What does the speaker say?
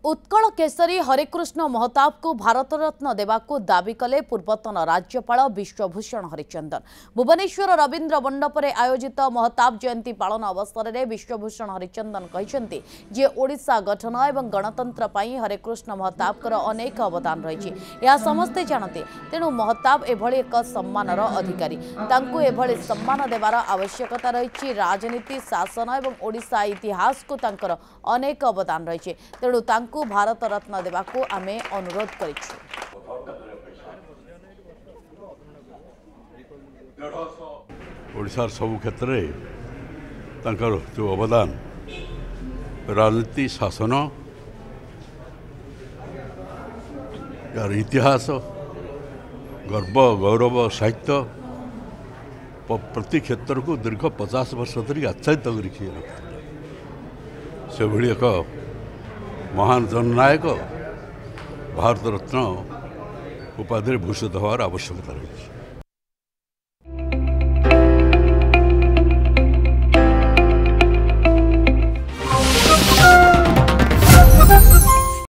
उत्कल केसरी हरिकृष्ण महताब को भारत रत्न देवाकू दाबी कले पूर्वतन राज्यपाल विश्वभूषण हरिचंदन। भुवनेश्वर रवींद्र मंडपरे आयोजित महताब जयंती पालन अवसर में विश्वभूषण हरिचंदन कहते जे ओडिशा गठन और गणतंत्र पई हरिकृष्ण महताब अनेक अवदान रही समस्ते जानते। तेणु महताब एभली एक सम्मानर अधिकारी, तांकू एभली सम्मान देवार आवश्यकता रही। राजनीति, शासन और ओडिशा इतिहास को तांकर अनेक अवदान रही। तेणु तांकू भारत रत्न देवाकू आमे अनुरोध करिछु। ओडिशार सब क्षेत्र में तांकर जो अवदान, राजनीति, शासन, यार इतिहास, गर्व, गौरव, साहित्य प्रति क्षेत्र को दीर्घ 50 वर्ष धरी आच्छादित से भली एक महान जननायक भारत रत्न उपाधि भूषित होवार आवश्यकता रही।